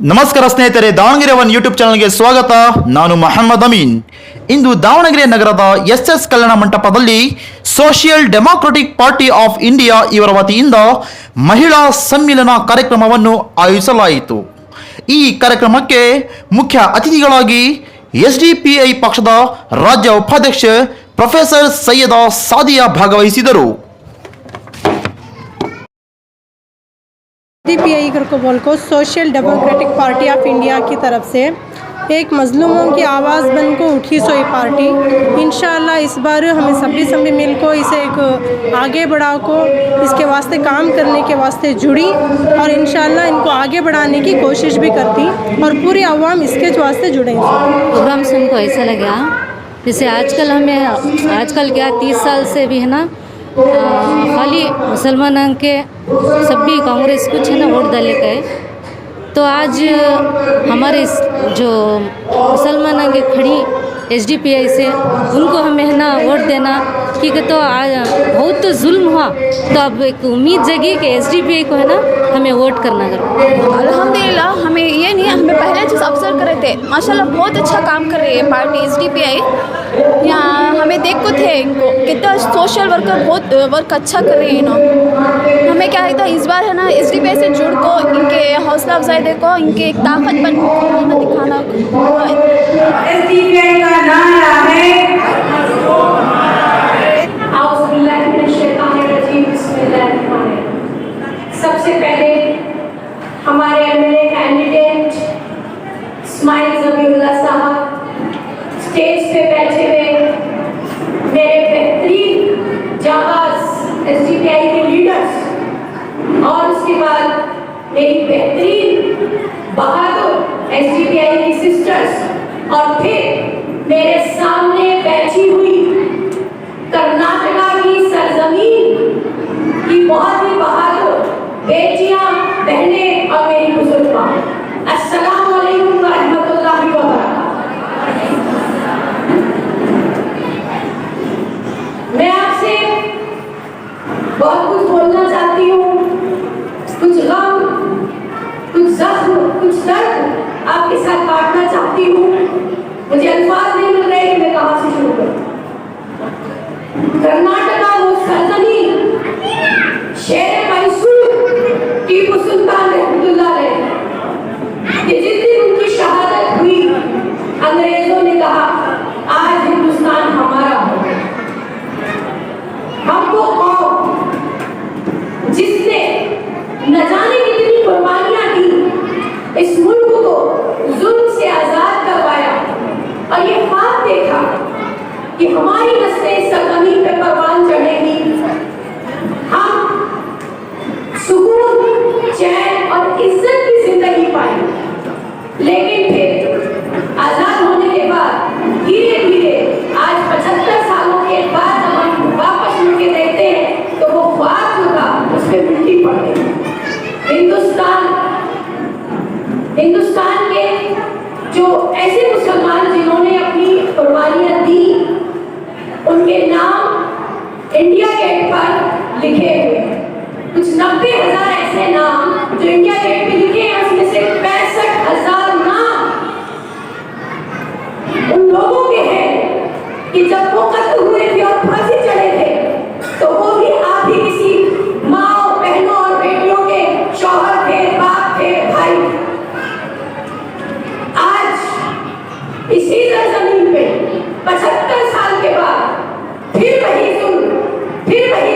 ನಮಸ್ಕಾರ ಸ್ನೇಹಿತರೆ, Davanagere one YouTube ಚಾನಲ್ಗೆ ಸ್ವಾಗತ. ನಾನು ಮೊಹಮ್ಮದ್ ಅಮೀನ್. ಇಂದು ದಾವಣಗೆರೆ ನಗರದ ಎಸ್ ಕಲ್ಯಾಣ ಮಂಟಪದಲ್ಲಿ social democratic party of India ಇವರ ವತಿಯಿಂದ ಮಹಿಳಾ ಸಮ್ಮಿಲನ ಕಾರ್ಯಕ್ರಮವನ್ನು ಆಯೋಜಿಸಲಾಯಿತು. ಈ ಕಾರ್ಯಕ್ರಮಕ್ಕೆ ಮುಖ್ಯ ಅತಿಥಿಗಳಾಗಿ SDPI ಪಕ್ಷದ ರಾಜ್ಯ ಉಪಾಧ್ಯಕ್ಷ ಪ್ರೊಫೆಸರ್ ಸೈಯದಾ ಸಾದಿಯಾ ಭಾಗವಹಿಸಿದರು. SDPI करकोबल को social democratic party of India की तरफ से एक मजलूमों की आवाज़ बन को उठी सोई पार्टी इंशाअल्लाह इस बार हमें सभी मिल को इसे एक आगे बढ़ा को इसके वास्ते काम करने के वास्ते जुड़ी और इंशाअल्लाह इनको आगे बढ़ाने की कोशिश भी करती और पूरी अवाम इसके वास्ते जुड़ेंगे. प्रोग्राम से हमको ऐसा लगा जैसे आजकल क्या 30 साल से भी है ना खाली मुसलमान के सब भी कांग्रेस कुछ है ना वोट डाले गए. तो आज हमारे जो मुसलमान के खड़ी SDPI से उनको हमें है ना वोट देना क्योंकि तो आज बहुत जुल्म हुआ. तो अब एक उम्मीद जगी कि SDPI को है ना हमें वोट करना करो. अल्हम्दुलिल्लाह हमें ये नहीं, हमें पहले जो अवसर कर रहे थे माशाल्लाह बहुत अच्छा काम कर रही है पार्टी SDPI. यहाँ हमें देखो थे इनको कितना सोशल वर्कर बहुत वर्क अच्छा कर रही है इन्होंने. हमें क्या है था इस बार है ना SDPI से जुड़ को इनके हौसला अफजाई देखो, इनके एक ताकत बन दिखाना. SDPI का नारा है सबसे पहले हमारे MLA कैंडिडेट इस्माइल ज़बीउल्लाह साहब स्टेज पे बैठे हुए मेरे बेहतरीन जाबाज SDPI के लीडर्स और उसके बाद मेरी बेहतरीन बहादुर SDPI की सिस्टर्स और फिर मेरे सामने बैठी हुई कर्नाटका की सरजमीन की बहुत ही बहादुर बेटियां, बहनें और मेरी बुजुर्ग मां, अस्सलाम वालेकुम व रहमतुल्लाहि व बरकातहू. मैं आपसे बहुत कुछ बोलना चाहती हूँ. कुछ गम, कुछ जख्म, कुछ दर्द आपके साथ बांटना चाहती हूँ. मुझे अल्फाज नहीं मिल रहे कि मैं कहाँ से शुरू करूँ. कर्नाटका वो सरजमीन शेर मैसूर टीपू सुल्तान रहमतुल्लाह अलैह कि जिस दिन उनकी शहादत हुई अंग्रेजों ने कहा आज हिंदुस्तान हमारा हो. हम वो कौम जिसने न जाने कितनी कुर्बानियां दी इस मुल्क को जुल्म से आजाद करवाया और ये ख्वाब देखा कि हमारी नस्लें इस सरजमीन पे परवान चढ़ेगी, हम सुकून, चैन और इज्जत की जिंदगी पाएंगे. लेकिन फिर आजाद होने के बाद धीरे धीरे आज 75 सालों के बाद जब हम वापस मुड़ के देखते हैं तो वो ख्वाब जो था उस पर मिट्टी पड़ गई. हिंदुस्तान के जो ऐसे मुसलमान जिन्होंने अपनी कुर्बानियां दी उनके नाम इंडिया गेट पर लिखे हुए कुछ 90,000 ऐसे नाम जो इंडिया गेट पे लिखे हैं. उसमें से 65,000 नाम उन लोगों के हैं कि जब वो कत्ल हुए थे और फांसी चढ़े थे तो वो भी आप ही किसी माँ, बहनों और बेटियों के शौहर थे, बाप थे, भाई. आज इसी सरजमीन पे 75 साल के बाद फिर वही जुल्म, फिर वही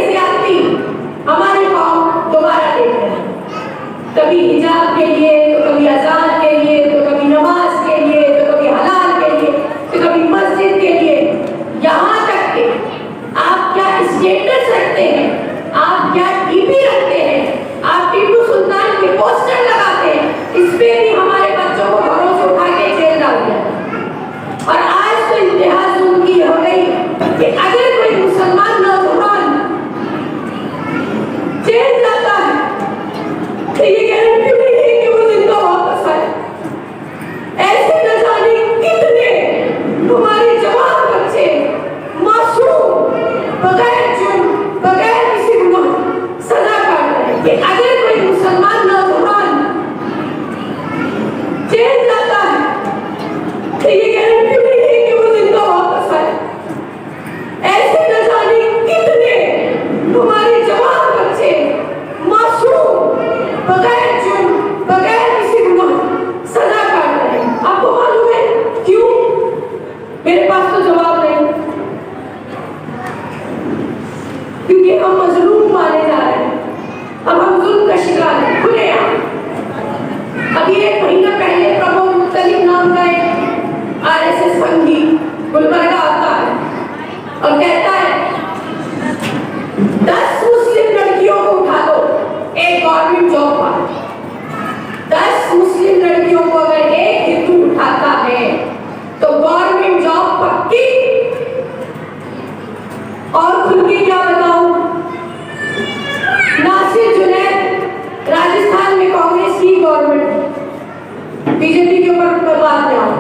बीजेपी के ऊपर मैं बात में आऊं।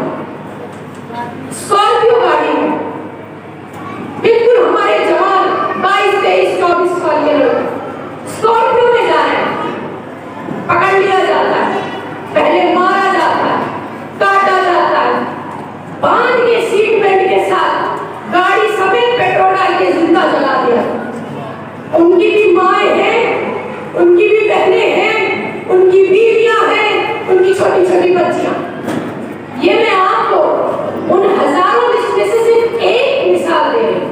स्कॉर्पियो गाड़ी में बिल्कुल हमारे जवान 22, 23, 24 साल के लोग स्कॉर्पियो में जा रहे हैं, पकड़ लिया जाता है, पहले मारा जाता है, काटा जाता है, बांध के सीट बेल्ट के साथ गाड़ी समेत पेट्रोल डाल के जिंदा जला दिया। उनकी भी माएं हैं, उनकी भी बहनें हैं, उनकी बीवियां हैं, उनकी छोटी छोटी बच्चियां। ये मैं आपको उन हजारों में से सिर्फ एक मिसाल दे रही हूं,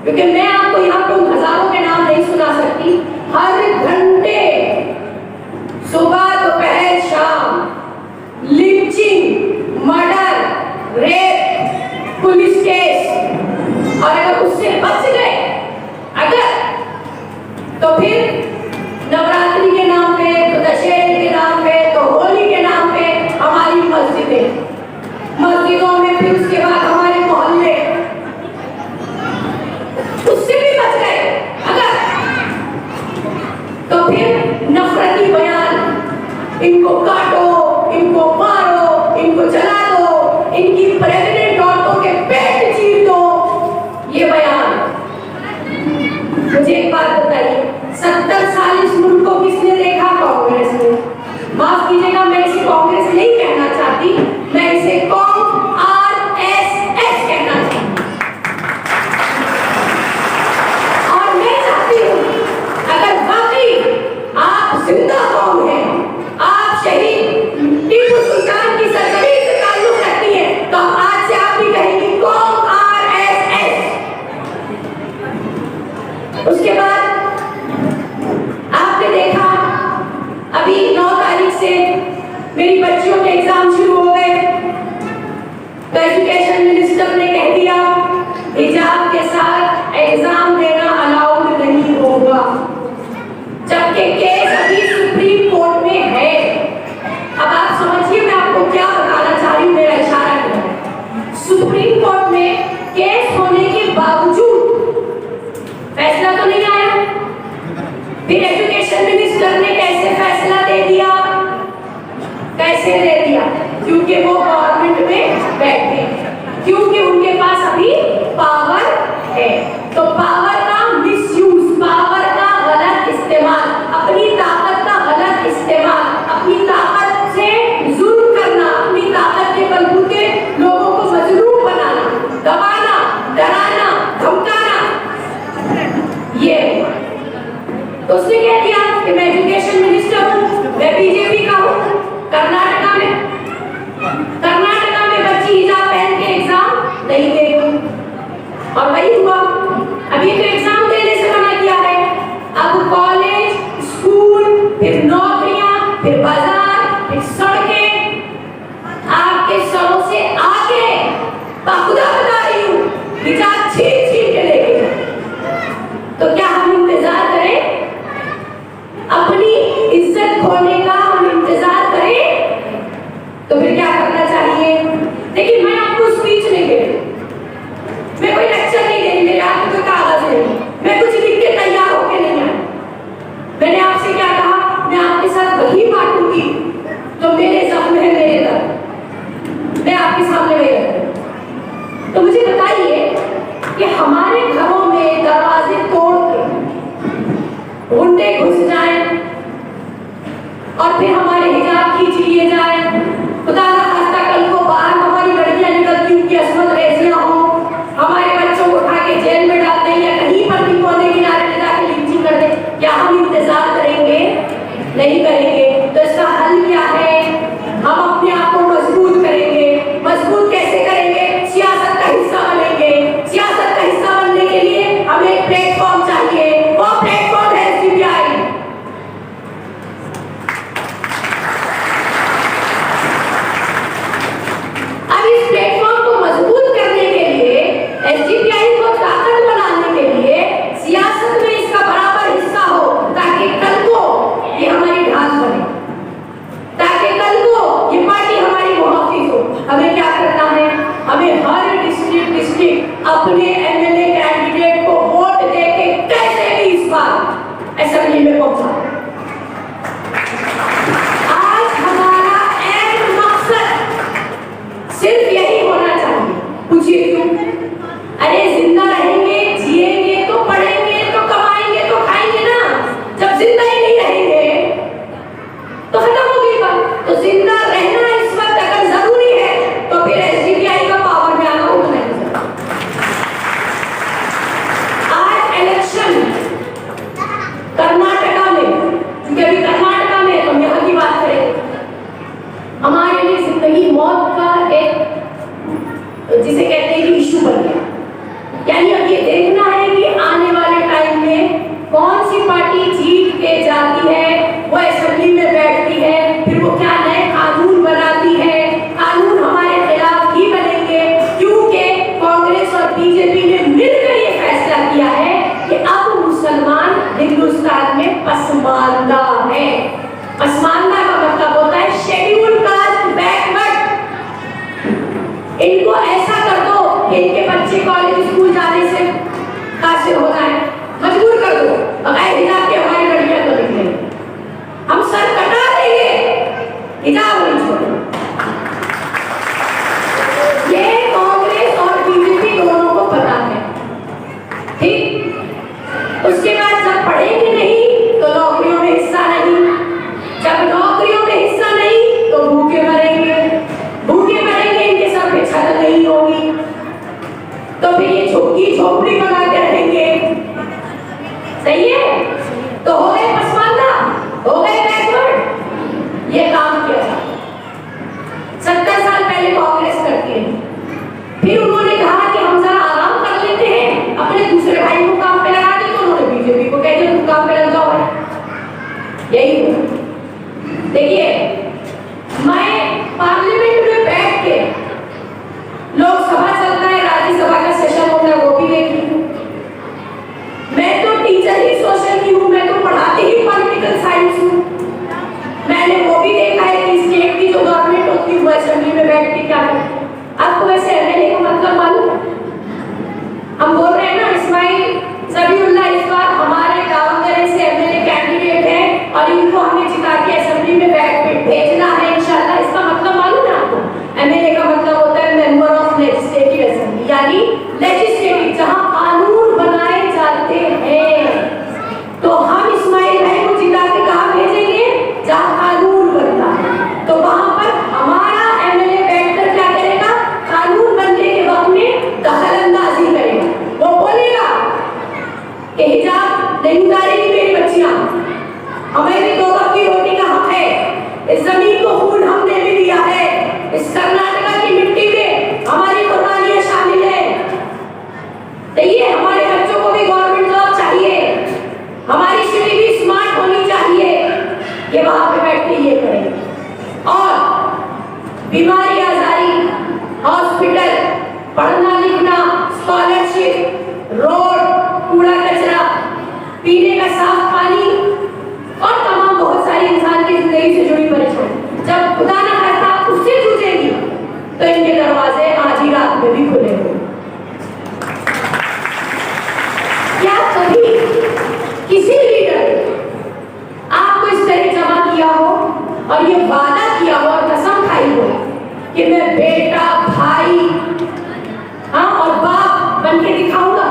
क्योंकि मैं आपको यहाँ पे उन हजारों के नाम नहीं सुना सकती। हर घंटे सुबह दोपहर शाम lynching, murder, rape, police case, और अगर उससे बच गए तो फिर नवरात्रि के नाम पे, तो दशहरे के नाम पे, तो होली के नाम पे हमारी मस्जिदों में, फिर उसके बाद हमारे मोहल्ले, उससे भी बच गए अगर, तो फिर नफरती बयान, इनको काटो, इनको मारो, इनको जला दो, इनकी प्रेग्नेंट औरतों के पेट चीर दो, ये बयान। मुझे एक बात बताइए, 70 साल इस मुल्क को किसने देखा? कांग्रेस ने। माफ कीजिएगा, मैं इसे कांग्रेस नहीं कहना चाहती, मैं इसे RSS कहना चाहती। और मैं चाहती हूँ अगर वाकई आप जिंदा कौम हैं, आप शहीद टीपू सुल्तान की सरजमीं से ताल्लुक रखती हैं, तो आज से आप भी कहेंगी कौम RSS। उसके बाद आपने देखा अभी 9 तारीख से मेरी बच्चियों के एग्जाम शुरू हो गए, तो एजुकेशन मिनिस्टर ने कह दिया हिजाब के साथ एग्जाम देना अलाउड नहीं होगा, जबकि केस अभी सुप्रीम कोर्ट में है। अब आप समझिए मैं आपको क्या बताना चाह रही हूँ, मेरा इशारा क्या है। सुप्रीम कोर्ट में केस होने के बावजूद फैसला तो नहीं आया, फिर एजुकेशन मिनिस्टर ने कैसे फैसला दे दिया? कैसे दे दिया? क्योंकि वो गवर्नमेंट में बैठे, क्योंकि उनके पास अभी पावर है। तो पावर का मिसयूज, पावर का गलत इस्तेमाल, अपनी ताकत का गलत इस्तेमाल, अपनी ताकत से जुल्म करना, अपनी ताकत के बलबूते लोगों को मजलूम बनाना, दबाना, डराना, धमकाना, ये। तो उसने कह दिया कि मैं एजुकेशन मिनिस्टर हूँ, मैं बीजेपी का हूँ। कर्नाटका में बच्ची हिजाब पहन के एग्जाम नहीं देगी, और वही हुआ। अभी तो एग्जाम देने से मना किया है, अब कॉलेज, स्कूल, फिर नौकरियां, फिर बाजार, फिर सड़कें आपके सरों से आगे, बाखुदा बता रही हूँ, हिजाब छीन छीन के लेके। तो क्या हम इंतजार करें? अपनी इज्जत खोने का हम इंतजार करें? तो फिर क्या करना चाहिए? देखिए, मैं आपको स्पीच नहीं दे रही, मैं कोई लेक्चर नहीं दे रही, मेरे हाथ में कोई कागज नहीं, मैं कुछ लिख के तैयार होके नहीं आई। मैंने आपसे क्या कहा? मैं आपके साथ वही बांटूंगी जो मेरे जख्म है, मेरे दर्द, मैं आपके सामने वही रखूंगी। तो मुझे बताइए कि हमारे घरों में दरवाजे तोड़ के गुंडे घुस जाएं और फिर हमारे हिजाब खींच लिए जाए, खुदा ना खास्ता कल को बाहर हमारी लड़कियां निकलती, उनकी असमत रेजियां हो, हमारे बच्चों को उठा के जेल में डाल दें या कहीं पर भी कोने किनारे ले जाके लिंचिंग कर दें, क्या हम इंतजार करेंगे? नहीं करेंगे। तो इसका हल क्या है? हम अपने आप को मजबूत करेंगे। मजबूत कैसे करेंगे? सियासत का हिस्सा बनेंगे। सियासत का हिस्सा बनने के लिए हमें एक प्लेटफॉर्म चाहिए, वो प्लेटफॉर्म है SDPI। हमारे लिए जिंदगी मौत का एक, जिसे कहते हैं कि इशू बन गया। यानी अब ये देखना है कि आने वाले टाइम में कौन सी पार्टी जीत के जाती है, वो असेंबली में बैठती है, फिर वो क्या नए कानून बनाती है। कानून हमारे खिलाफ ही बनेंगे, क्योंकि कांग्रेस और बीजेपी ने मिलकर ये फैसला किया है कि अब मुसलमान हिंदुस्तान में पसमानदा है। पसमानदा का मतलब होता है शेड्यूल कास्ट, बैकवर्ड। इनको ऐसा कर दो कि इनके बच्चे कॉलेज स्कूल जाने से कासिर हो जाए, मजबूर कर दो, बगैर हिजाब के हमारी लड़कियां तो निकले, हम सर कटा देंगे, हिजाब नहीं छोड़ेंगे। ये कांग्रेस और बीजेपी दोनों को पता है, ठीक। उसके बाद जब पढ़ेंगे नहीं तो नौकरियों में हिस्सा नहीं, जब नौकरियों में हिस्सा नहीं तो भूखे मरेंगे, भूखे मरेंगे, इनके सर पे छत नहीं होगी, तो फिर ये झोंकी झोपड़ी बना के रहेंगे। सही है, तो हो गए पसमानदा, हो गए बैकवर्ड। ये काम किया था 70 साल पहले कांग्रेस करके, फिर उन्होंने कहा कि हम जरा आराम कर लेते हैं, अपने दूसरे भाई को काम पे लगा दिया, तो उन्होंने बीजेपी को कह दिया तुम काम पे लग जाओ। यही हुआ। देखिए, मैं पार्लियामेंट में बैठ के, लोकसभा चलता है, राज्यसभा का सेशन होता है, वो भी देखी हूँ। मैं तो टीचर ही सोशल की हूँ, मैं तो पढ़ाती ही पॉलिटिकल साइंस हूँ। मैंने वो भी देखा है कि स्टेट की जो गवर्नमेंट होती है वो असेंबली में बैठ के क्या करती है। आपको वैसे एमएलए का मतलब मालूम है? हम बोल रहे हैं ना, इस्माइल ज़बीउल्लाह इस बार हमारे दावनगरे से एमएलए कैंडिडेट है और इनको हमें जिता के असेंबली में भेजना है इंशाल्लाह। इसका मतलब मालूम है आपको? एमएलए का मतलब होता है मेंबर ऑफ लेजिस्लेटिव असेंबली, यानी लेजिस्लेटिव, जहां कानून बनाए जाते हैं। तो हम इस्माइल भाई को जिता के कहां भेजेंगे? जहां कानून बनता है। तो वहां पर हमारा एमएलए बैठकर क्या करेगा? कानून बनने के वक्त में दखलंदाजी करेगा। वो बोलेगा कि हिजाब नहीं उतारेगी मेरी बच्चियां, हमें भी 2 वक्त की रोटी का हक है, इस जमीन को खून हमने भी दिया है, इस कर्नाटका की मिट्टी में हमारी कुर्बानियां शामिल है। तो ये हमारे बच्चों को भी गवर्नमेंट जॉब चाहिए, हमारी सिटी भी स्मार्ट होनी चाहिए। ये वहां पे बैठ के ये करेंगे। और बीमारी आजारी, हॉस्पिटल, पढ़ना लिखना, स्कॉलरशिप, रोड, कूड़ा कचरा, पीने का साफ पानी और तमाम बहुत सारी इंसान की जिंदगी से जुड़ी परेशानी, जब खुदा ना करता उससे जूझेगी तो इनके दरवाजे आज ही रात में भी खुले होंगे। क्या कभी किसी लीडर ने आपको इस तरह जमा किया हो और ये वादा किया हो और कसम खाई हो कि मैं बेटा, भाई, हाँ, और बाप बन के दिखाऊंगा?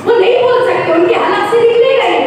वो नहीं बोल सकते, उनके हलक से निकलेगा ही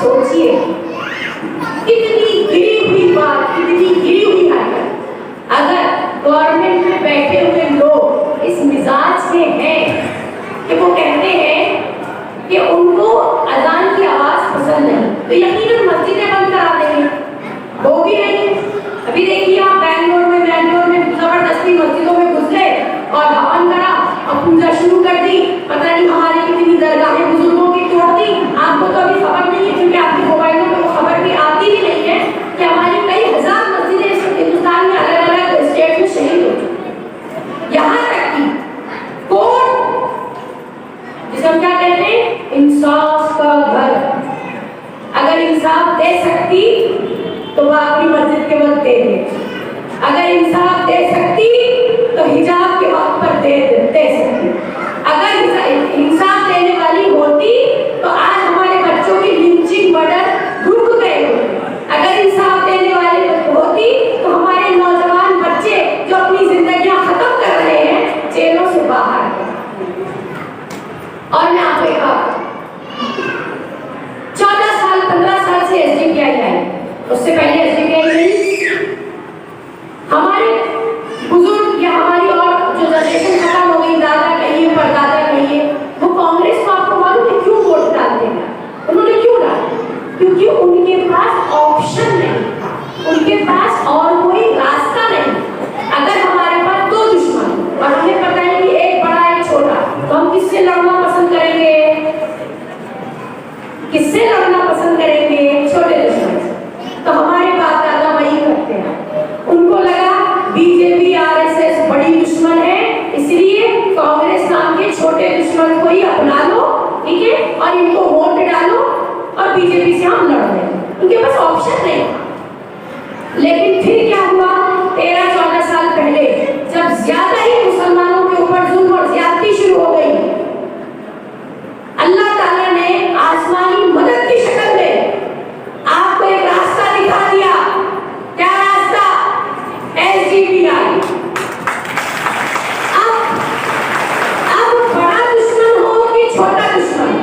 सोचिए कितनी गिरी हुई बात, कितनी गिरी हुई हरकत। अगर गवर्नमेंट में बैठे हुए लोग इस मिजाज के हैं कि वो कहते हैं कि उनको अजान की आवाज पसंद नहीं, तो यकीनन मस्जिदें बंद करा देंगे, वो भी नहीं। अभी देखिए आप बैंगलोर में जबरदस्ती मस्जिदों में घुस गए और हवन करा और पूजा शुरू कर दी। पता नहीं हमारी कितनी दरगाहें बुजुर्गों की तोड़ दी। आपको तो अभी खबर नहीं है क्योंकि आपके मोबाइलों में वो खबर भी आती ही नहीं है कि हमारी कई हजार मस्जिदें इस हिंदुस्तान में अलग अलग स्टेट में शहीद हो चुकी। यहाँ तक कि कोर्ट, जिसे हम क्या कहते हैं, इंसाफ का घर, अगर इंसाफ दे सकती तो वह अपनी मस्जिद के वक्त दे दे। अगर इंसाफ दे सकती तो हिजाब के वक्त पर दे सकती। अगर इंसाफ देने वाली होती तो आज हमारे बच्चों की लिंचिंग मर्डर रुक गए होते। अगर इंसाफ देने वाली होती तो हमारे नौजवान बच्चे जो अपनी जिंदगियां खत्म कर रहे हैं जेलों से बाहर। और मैं आपको एक 14 साल 15 साल से SDPI आई, उससे पहले SDPI नहीं। हमारे बुजुर्ग या हमारी और जो जनरेशन खत्म हो गई, दादा कहिए परदादा कहिए, वो कांग्रेस को आपको मालूम है क्यों वोट डालते हैं? उन्होंने क्यों डाला? क्योंकि उनके पास ऑप्शन नहीं था, उनके पास और कोई रास्ता नहीं। अगर हमारे पास दो दुश्मन और हमें पता है कि एक बड़ा एक छोटा, तो हम किससे लड़ना पसंद करेंगे? किससे लड़ना पसंद करेंगे? छोटे दुश्मन से। तो हमारे बाप दादा वही करते हैं। उनको लगा बीजेपी RSS बड़ी दुश्मन है, इसलिए कांग्रेस नाम के छोटे दुश्मन को ही अपना लो, ठीक है, और इनको वोट डालो और बीजेपी से हम लड़ रहे हैं। उनके पास ऑप्शन नहीं। लेकिन फिर क्या हुआ? 13-14 साल पहले जब ज्यादा ही मुसलमानों के ऊपर जुल्म और ज्यादती शुरू हो गई, अल्लाह ताला ने आसमानी मदद की शक्ल में आपको एक रास्ता दिखा दिया। क्या रास्ता? SDPI। अब बड़ा दुश्मन हो कि छोटा दुश्मन,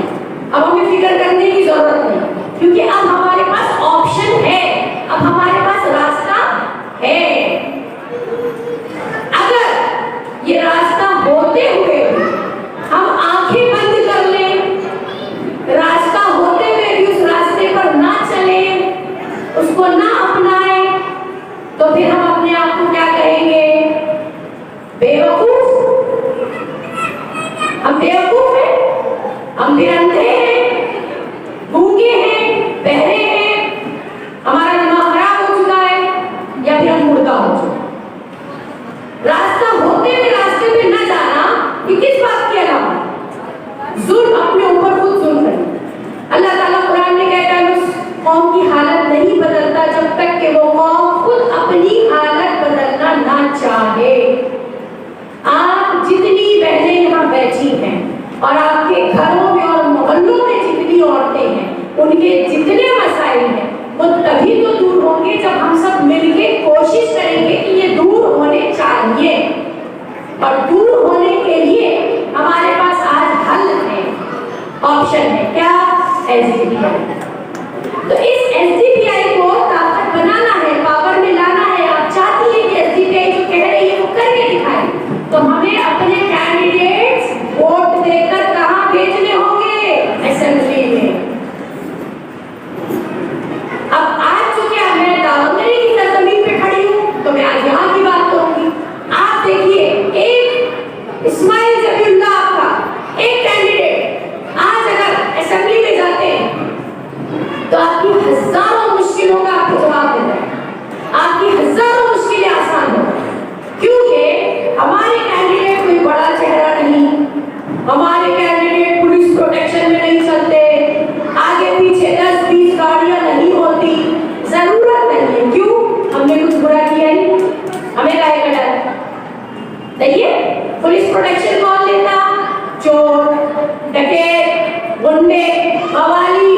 अब हमें फिक्र करने की जरूरत नहीं, क्योंकि अब हमारे पास ऑप्शन है, अब हमारे पास रास्ता है। अगर ये रास्ता होते हुए हम आंखें बंद कर लें, रास्ता होते हुए भी उस रास्ते पर ना चले, उसको ना अपनाए, तो फिर हम अपने आप को क्या कहेंगे? बेवकूफ। हम बेवकूफ हैं, हम भी अंधे हैं, गूंगे हैं, बहरे हैं, हमारा दिमाग खराब हो चुका है, या फिर हम मुर्दा हो चुके। रास्ता होते हुए रास्ते पे न जाना, ये किस बात की अलावा? जुल्म, अपने ऊपर खुद जुल्म करें। अल्लाह ताला कुरान में कहता है उस कौम की हालत नहीं बदलता जब तक कि वो कौम खुद अपनी हालत बदलना ना चाहे। आप जितनी बहनें यहाँ बैठी हैं और आपके घरों में और मोहल्लों में जितनी औरतें हैं, उनके जितने मसाइल हैं, वो तभी तो दूर होंगे जब हम सब मिलके कोशिश करेंगे कि ये दूर होने चाहिए। और दूर होने के लिए हमारे पास आज हल है, ऑप्शन है। क्या? SDPI। तो इस SDPI को ताकत बनाना है, पावर में लाना है। आप चाहती हैं कि SDPI जो कह रही है वो करके दिखाए, तो हमें अपने कैंडिडेट्स वोट देकर कहाँ भेजने होंगे? असेंबली में। अब आज चूंकि मैं दावंगरी की सरजमीन पे खड़ी हूँ, तो मैं आज यहाँ की बात करूंगी। आप देखिए, एक इस्माइल जबीउल्लाह का एक कैंडिडेट आज अगर असेंबली में जाते हैं तो आपकी हजारों मुश्किलों का आपको जवाब देता है, आपकी हजारों मुश्किलें आसान हो, क्योंकि हमारे कैंडिडेट कोई बड़ा चेहरा नहीं, हमारे कैंडिडेट पुलिस प्रोटेक्शन में नहीं चलते, आगे पीछे 10-20 गाड़ियां नहीं होती, जरूरत नहीं है। क्यों? हमने कुछ बुरा किया ही, हमें काहे का डर? देखिए, पुलिस प्रोटेक्शन कौन लेता? चोर, डकैत, गुंडे, कवाली।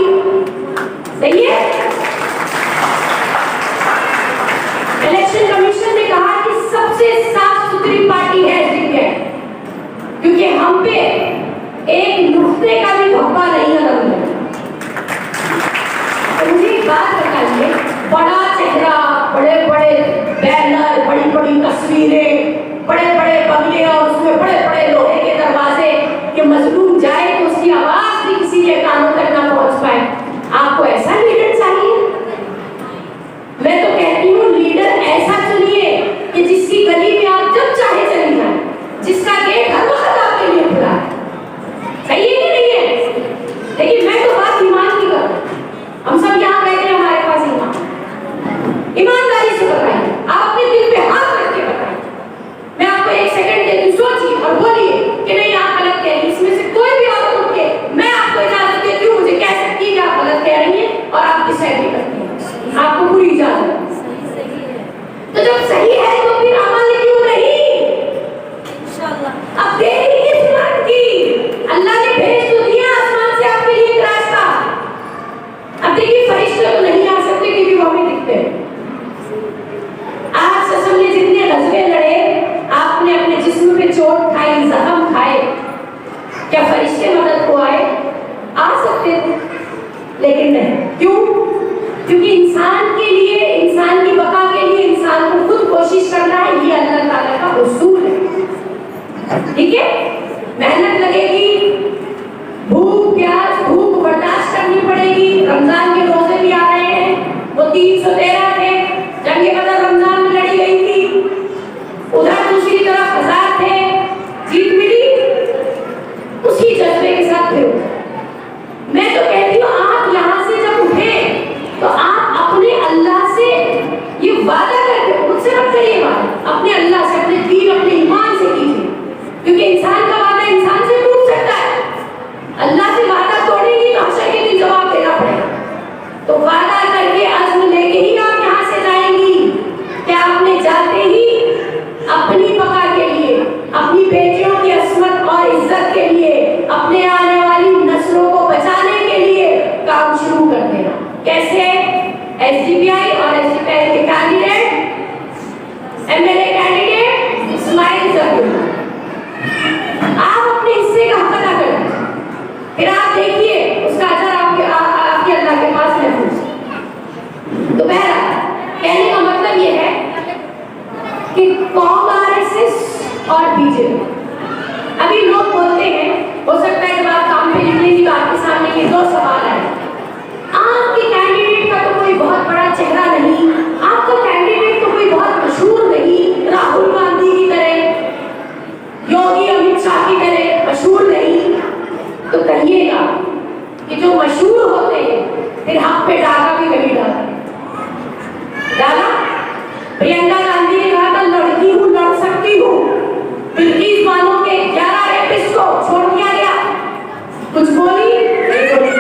सही है? है। क्यों? क्योंकि इंसान के लिए, इंसान की बका के लिए इंसान को खुद कोशिश करना है, ये अल्लाह ताला का उसूल है। ठीक है, मेहनत लगेगी, भूख प्यास भूख बर्दाश्त करनी पड़ेगी। रमजान के रोजे भी आ रहे हैं, वो 313 थे, जंगे बदर रमजान में लड़ी गई थी, उधर दूसरी तरफ 1000 थे, जीत मिली, उसी जज्बे के साथ थे। मैं तो कहती हूँ आप यहाँ से जब उठे तो आप अपने अल्लाह से ये वादा करके, मुझसे मत करिए वादा, अपने अल्लाह से, अपने दीन, अपने ईमान से कीजिए, क्योंकि इंसान का वादा इंसान से टूट सकता है। अल्लाह से वादा तोड़ेंगी तो हमेशा के दिन जवाब देना पड़ेगा। तो वादा करके अज़्म लेके ही आप यहाँ से जाएंगी कि आपने जाते ही अपनी बका के लिए, अपनी बेटियों की अस्मत और इज्जत के लिए, अपने आने वाली नस्लों को बचाने के लिए काम शुरू कर देना। कैसे? एसडीपीआई और एसडीपीआई के candidate, MLA candidate Ismail Zardari, आप अपने हिस्से का हक अदा करें, फिर आप देखिए उसका अजर आपके अल्लाह के पास महफूज। तो बहरहाल कहने का मतलब ये है कि कांग्रेस और बीजेपी, अभी लोग बोलते हैं, हो सकता है जब आप काम पे निकलेंगे तो आपके सामने ये दो सवाल आए। आपके कैंडिडेट का तो कोई बहुत बड़ा चेहरा नहीं, आपका कैंडिडेट तो कोई बहुत मशहूर नहीं, राहुल गांधी की तरह, योगी अमित शाह की तरह मशहूर नहीं, तो कहिएगा कि जो मशहूर होते हैं फिर हम पे डाका भी कभी डाला। प्रियंका गांधी ने कहा था लड़की हूँ, लड़ सकती हूँ, बिल्किस बानो के 11 रेपिस्ट को छोड़ दिया गया, कुछ बोली नहीं बोली।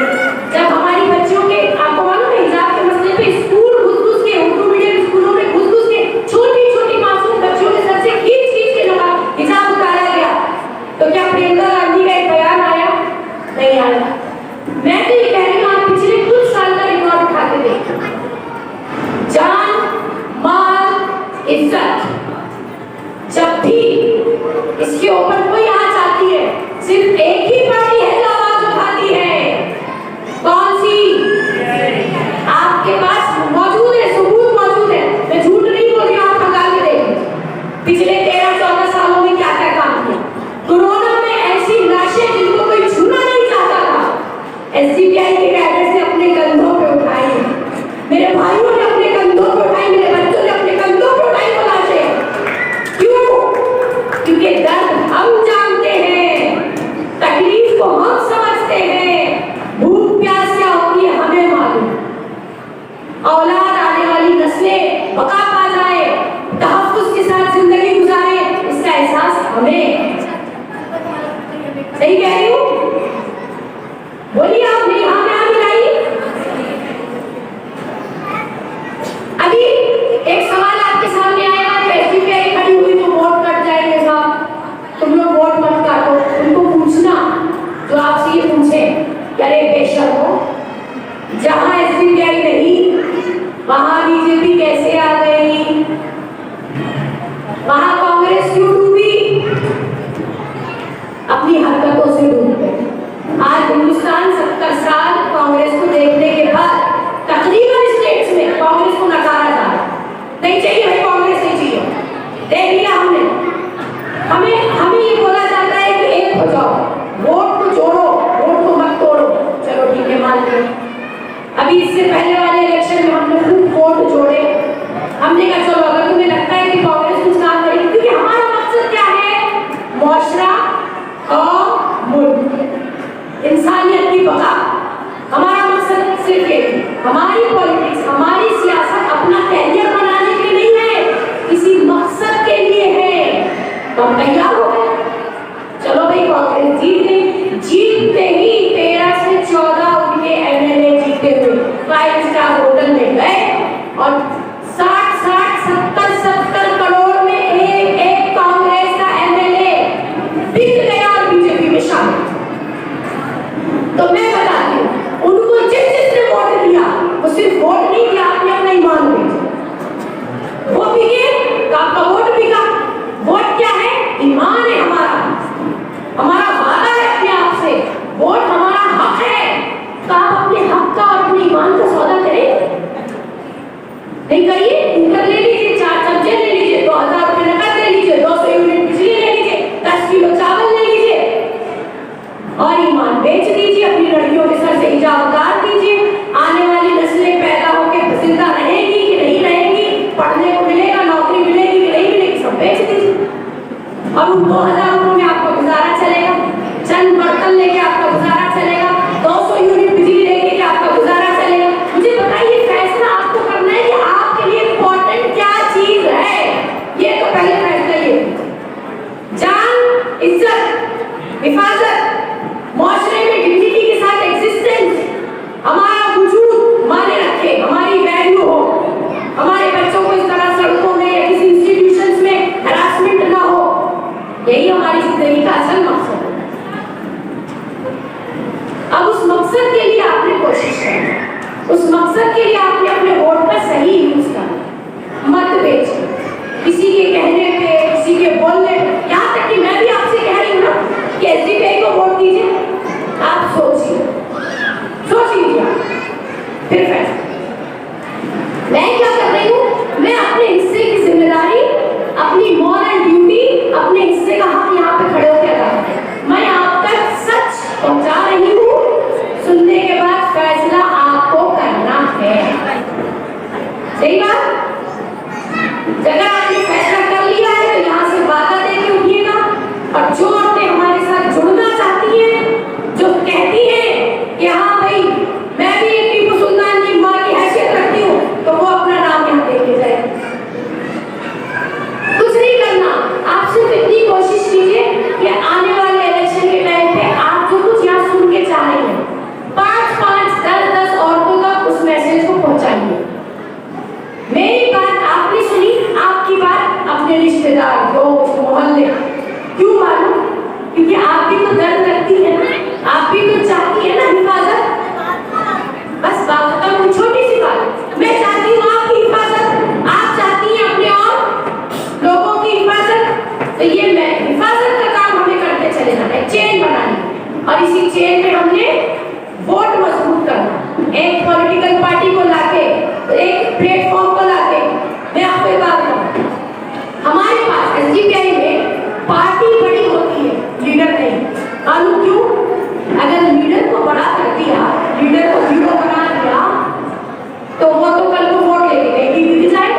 जब हमारी बच्चियों के, आपको मालूम है हिजाब के मसले पे स्कूल घुस के, उर्दू मीडियम स्कूलों में घुस के छोटी छोटी मासूम बच्चियों के सर से खींच के हिजाब उतारा गया, तो क्या प्रियंका गांधी का एक बयान आया? नहीं आया। मैं तो ये कह रही हूँ आप पिछले कुछ साल का रिकॉर्ड उठा के देखिए, जान माल इज्जत जब भी इसके ऊपर कोई आंच आती है, सिर्फ एक ही पार्टी है जो आवाज उठाती है। कौन सी? आपके पास मौजूद है, सबूत मौजूद है, मैं झूठ नहीं बोल रही हूँ, आप खंगाल के देखिए पिछले 13-14 सालों में क्या क्या काम किया। कोरोना में ऐसी लाशें जिनको कोई छूना नहीं चाहता था, एसडीपीआई के कैडर से अपने कंधों पे उठाई, मेरे भाइयों ने अपने कंधों पे उठाई, मेरे बच्चों ने अपने कंधों पे उठाई वो लाशें। क्यों? क्योंकि दर्द हम जानते हैं, तकलीफ को हम समझते हैं, भूख प्यास क्या होती है हमें मालूम, औलाद आने वाली नस्लें बका पा जाए, तहफ्फुज़ के साथ जिंदगी गुजारे, इसका एहसास हमें। सही कह रही हूँ? बोलिए आप नहीं, हाँ मैं मिलाई। अभी एक सवाल आपके सामने आया, एसडीपीआई खड़ी हुई तो वोट कट जाएंगे साहब, तुम लोग वोट मत काटो। उनको पूछना जो आपसे ये पूछे, अरे बेशर्मो, जहां एसडीपीआई नहीं वहां बीजेपी कैसे आ गई, वहां कांग्रेस क्यों डूबी? अपनी हरकतों से डूब गई। आज हिंदुस्तान 70 साल कांग्रेस को देखने के बाद तकरीबन स्टेट्स में कांग्रेस को नकारा जा रहा है, नहीं चाहिए भाई कांग्रेस नहीं चाहिए, देख लिया हमने। हमें ये बोला जाता है कि एक हो जाओ, वोट को जोड़ो, वोट को मत तोड़ो। चलो ठीक है, मान लिया। अभी इससे पहले वाले इलेक्शन में हमने खूब वोट जोड़े, हमने कहा चलो अगर तुम्हें लगता है कि कांग्रेस कुछ काम करेगी, क्योंकि हमारा मकसद क्या है, मुआशरा और मुल्क, इंसानियत की बका। हमारा मकसद सिर्फ एक, हमारी पॉलिटिक्स, हमारी सियासत अपना कैरियर बनाने के लिए नहीं है, किसी मकसद के लिए है। तो हम तैयार हो गए, चलो भाई कांग्रेस जीत गई। जीतते ही 13 से 14 उनके एमएलए जीते हुए 5 स्टार होटल में गए और 60-70 करोड़ में एक कांग्रेस का एमएलए बिक गया और बीजेपी में शामिल। तो मैं बताती हूँ, उनको जिसने वोट दिया वो सिर्फ वोट नहीं दिया, आपने अपना ईमान बेचा। वो बिके, आपका वोट बिका। वोट क्या है? ईमान है हमारा वादा है अपने आप से, वोट हमारा हक है। तो आप अपने हक का और अपने नहीं करिए, कुकर ले लीजिए, 4 चमचे ले लीजिए, 2000 रुपये नकद ले लीजिए, 200 यूनिट बिजली ले लीजिए, 10 किलो चावल ले लीजिए और ईमान बेच दीजिए। अपनी लड़कियों के सर से हिजाब उतार दीजिए। आने वाली नस्लें पैदा होकर जिंदा रहेंगी कि नहीं रहेंगी, पढ़ने को मिलेगा, नौकरी मिलेगी कि नहीं मिलेगी, सब बेच दीजिए और उन 2000 रुपयों में आपका गुजारा चलेगा। चंद बर्तन लेके आपका गुजारा चलेगा, 200 यूनिट बिजली लेके के आपका गुजारा चलेगा। मुझे बताइए, फैसला आपको करना है कि आपके लिए इम्पोर्टेंट क्या चीज है। ये तो पहले फैसला ये, जान, इज्जत, हिफाजत, माशरे में डिग्निटी के साथ एग्जिस्टेंस, हमारा वजूद माने रखे, हमारी वैल्यू हो, हमारे बच्चों को इस तरह सड़कों में या किसी इंस्टीट्यूशंस में हरासमेंट ना हो। यही हमारी जिंदगी का असल मकसद है। अब उस मकसद के लिए आपने कोशिश करनी, उस मकसद के लिए आपने अपने वोट का सही यूज करना। मत बेचो किसी के कहने पे, किसी के बोलने, यहाँ तक कि मैं भी आपसे कह रही हूँ ना कि एसडीपीआई को वोट दीजिए। आप सोचिए, सोच लीजिए, फिर फैसला। मैं क्या कर रही हूँ, मैं अपने हिस्से की जिम्मेदारी, अपनी मॉरल ड्यूटी, अपने हिस्से का हक यहाँ पे खड़े होकर अदा कर रही हूँ। मैं आप तक सच पहुंचा रही हूँ। सुनने के बाद फैसला आपको करना है। सही बात? अगर आपने फैसला कर लिया है तो यहाँ से वादा देके उठिएगा। और जो औरतें हमारे साथ जुड़ना चाहती हैं, जो कहती हैं कि हाँ भाई मैं भी एक टीपू सुल्तान की माँ की हैसियत रखती हूँ, तो वो अपना नाम यहाँ देके जाए। कुछ नहीं करना, आप सिर्फ इतनी कोशिश कीजिए कि आने वाले इलेक्शन के टाइम पे आप जो कुछ यहाँ सुन के चाह रहे हैं, 5-5, 10-10 औरतों तक उस मैसेज को पहुंचाइए। मेरी बात आपने सुनी, आपकी बात अपने रिश्तेदार, दोस्त, मोहल्ले। क्यों मालूम? क्योंकि आप भी तो दर्द रखती है ना, आप भी तो चाहती है ना हिफाजत। बस बात खत्म। छोटी सी बात, मैं चाहती हूँ आपकी हिफाजत, आप चाहती हैं अपने और लोगों की हिफाजत। तो ये मैं हिफाजत का काम हमें करते चले जाना है, चेन बनानी, और इसी चेन में हमने वोट मजबूत करना। एक पॉलिटिकल पार्टी को लाके, एक प्लेटफॉर्म को लाके, मैं आपको एक बात कहूँ, हमारे पास एसडीपीआई में पार्टी बड़ी होती है, लीडर नहीं। मालूम क्यों? अगर लीडर को बड़ा कर दिया, लीडर को हीरो बना दिया, तो वो तो कल को वोट लेके कहीं भी दिख जाए।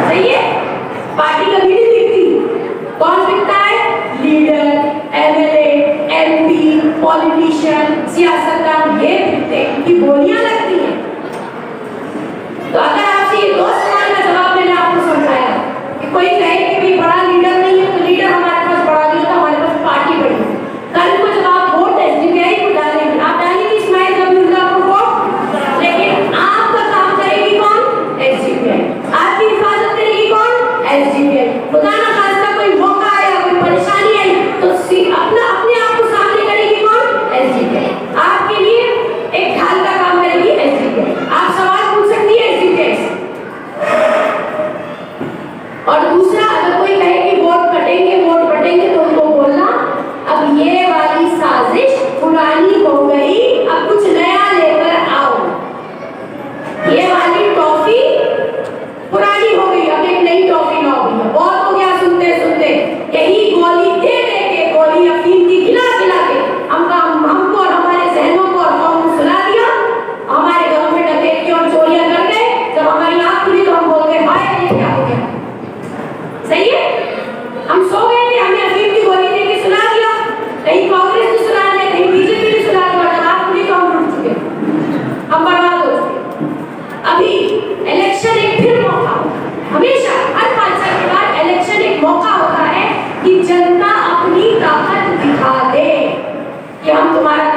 सही है? पार्टी कभी नहीं दिखती। कौन दिखता है? लीडर, एमएलए, एमपी, पॉलिटिशियन, सियासतदान, ये दिखते हैं क्योंकि बोलियां लगती हैं। तो अगर आपसे ये 2 सवाल का जवाब मैंने आपको समझाया कि कोई कहे कि भाई बड़ा लीडर नहीं है, तो लीडर हमारे पास बड़ा नहीं होता, हमारे पास पार्टी बड़ी है। कल को जब आप वोट एसडीपीआई को डालेंगे, आप डालेंगे इस्माइल जबीउल्लाह को वोट, लेकिन आपका काम करेगी कौन? एसडीपीआई। आपकी हिफाजत करेगी कौन? एसडीपीआई। खुदा ना खास्ता कोई मौका आया, कोई परेशानी आई, तो अपने आप को सामने करेगी कौन? एसडीपीआई। आपके लिए एक ढाल का काम करेगी एसडीपीआई। आप सवाल पूछ सकती है एसडीपीआई से। और दूसरा, अगर कोई कहे कि वोट बटेंगे, तो उनको बोलना अब ये वाली साजिश पुरानी हो गई, अब कुछ नया लेकर आओ। ये वाली टॉफी पुरानी हो गई, अब एक नई टॉफी लाओ। बहुत हो गया सुनते सुनते, यही गोली दे के, गोली अफीम की खिला के हमको और हमारे जहनों को और कौम को सुला दिया। हमारे घरों में डकैती और चोरियां कर गए। जब हमारी आंख खुली तो हम बोल गए हाय ये क्या हो गया। सही है? हम सो गए थे, हमें अफीम की गोली दे के सुला दिया। कहीं कांग्रेस ने सुला दिया, कहीं बीजेपी ने सुला दिया, और आंख खुली तो हम उठ चुके, हम बर्बाद हो चुके। अभी इलेक्शन एक फिर मौका, हमेशा हर 5 साल के बाद इलेक्शन एक मौका होता है कि जनता अपनी ताकत दिखा दे कि हम तुम्हारा